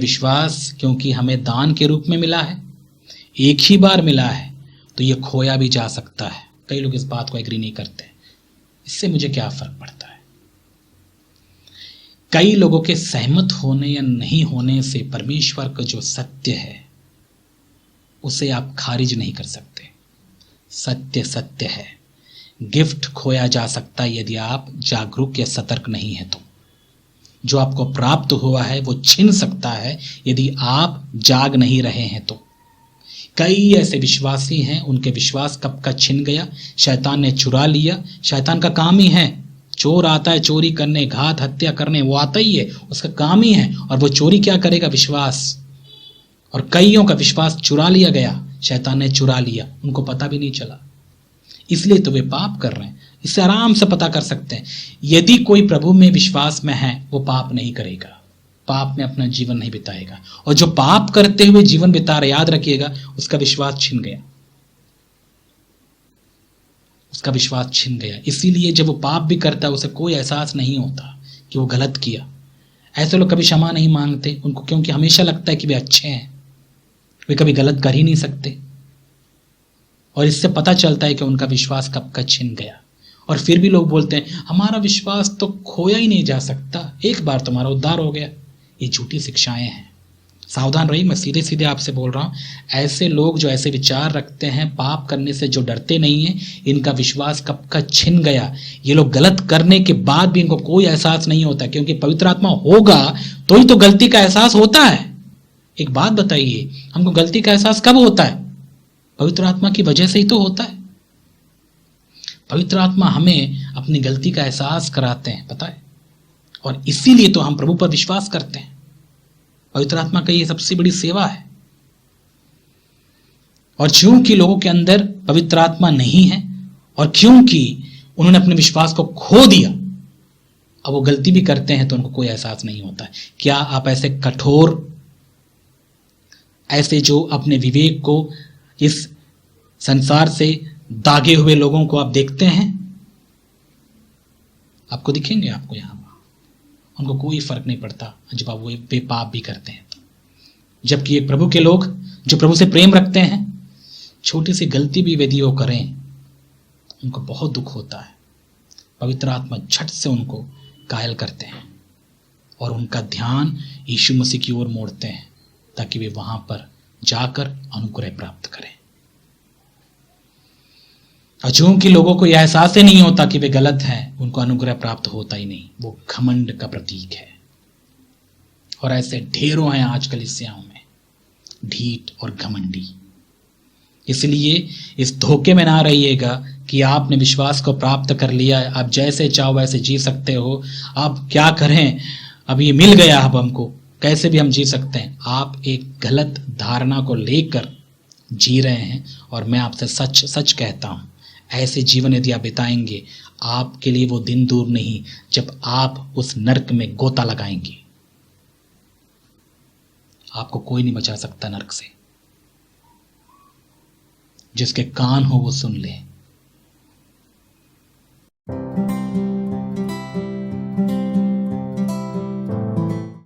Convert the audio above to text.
विश्वास क्योंकि हमें दान के रूप में मिला है, एक ही बार मिला है, तो ये खोया भी जा सकता है। कई लोग इस बात को एग्री नहीं करते। इससे मुझे क्या फर्क पड़ता है? कई लोगों के सहमत होने या नहीं होने से परमेश्वर का जो सत्य है उसे आप खारिज नहीं कर सकते। सत्य सत्य है। गिफ्ट खोया जा सकता है यदि आप जागरूक या सतर्क नहीं है तो। जो आपको प्राप्त हुआ है वो छिन सकता है यदि आप जाग नहीं रहे हैं तो। कई ऐसे विश्वासी हैं, उनके विश्वास कब का छिन गया, शैतान ने चुरा लिया। शैतान का काम ही है, चोर आता है चोरी करने, घात हत्या करने, वो आता ही है, उसका काम ही है। और वो चोरी क्या करेगा? विश्वास। और कईयों का विश्वास चुरा लिया गया, शैतान ने चुरा लिया, उनको पता भी नहीं चला। इसलिए तो वे पाप कर रहे हैं। इससे आराम से पता कर सकते हैं। यदि कोई प्रभु में विश्वास में है वो पाप नहीं करेगा, पाप में अपना जीवन नहीं बिताएगा। और जो पाप करते हुए जीवन बिता रहे, याद रखिएगा, उसका विश्वास छिन गया, उसका विश्वास छिन गया। इसीलिए जब वो पाप भी करता है उसे कोई एहसास नहीं होता कि वो गलत किया। ऐसे लोग कभी क्षमा नहीं मांगते उनको, क्योंकि हमेशा लगता है कि वे अच्छे हैं, वे कभी गलत कर ही नहीं सकते। और इससे पता चलता है कि उनका विश्वास कब का छिन गया। और फिर भी लोग बोलते हैं हमारा विश्वास तो खोया ही नहीं जा सकता, एक बार तुम्हारा उद्धार हो गया। ये झूठी शिक्षाएं हैं। सावधान रहिए, मैं सीधे सीधे आपसे बोल रहा हूं। ऐसे लोग जो ऐसे विचार रखते हैं, पाप करने से जो डरते नहीं हैं, इनका विश्वास कब का छिन गया। ये लोग गलत करने के बाद भी इनको कोई एहसास नहीं होता, क्योंकि पवित्र आत्मा होगा तो ही तो गलती का एहसास होता है। एक बात बताइए, हमको गलती का एहसास कब होता है? पवित्र आत्मा की वजह से ही तो होता है। पवित्र आत्मा हमें अपनी गलती का एहसास कराते हैं, पता है। और इसीलिए तो हम प्रभु पर विश्वास करते हैं। पवित्र आत्मा का ये सबसे बड़ी सेवा है। और क्योंकि लोगों के अंदर पवित्र आत्मा नहीं है और क्योंकि उन्होंने अपने विश्वास को खो दिया, अब वो गलती भी करते हैं तो उनको कोई एहसास नहीं होता है। क्या आप ऐसे कठोर, ऐसे जो अपने विवेक को इस संसार से दागे हुए लोगों को आप देखते हैं? आपको दिखेंगे, आपको यहां उनको कोई फर्क नहीं पड़ता जब आप वो पाप भी करते हैं तो। जबकि एक प्रभु के लोग जो प्रभु से प्रेम रखते हैं, छोटी सी गलती भी यदि वो करें उनको बहुत दुख होता है। पवित्र आत्मा झट से उनको कायल करते हैं और उनका ध्यान यीशु मसीह की ओर मोड़ते हैं ताकि वे वहां पर जाकर अनुग्रह प्राप्त करें। और चूंकि लोगों को यह एहसास ही नहीं होता कि वे गलत हैं, उनको अनुग्रह प्राप्त होता ही नहीं। वो घमंड का प्रतीक है। और ऐसे ढेरों हैं आजकल कलीसियाओं में, ढीठ और घमंडी। इसलिए इस धोखे में ना रहिएगा कि आपने विश्वास को प्राप्त कर लिया, आप जैसे चाहो वैसे जी सकते हो, आप क्या करें, अब ये मिल गया, अब हमको कैसे भी हम जी सकते हैं। आप एक गलत धारणा को लेकर जी रहे हैं। और मैं आपसे सच सच कहता हूं, ऐसे जीवन यदि आप बिताएंगे, आपके लिए वो दिन दूर नहीं जब आप उस नरक में गोता लगाएंगे। आपको कोई नहीं बचा सकता नरक से। जिसके कान हो वो सुन ले।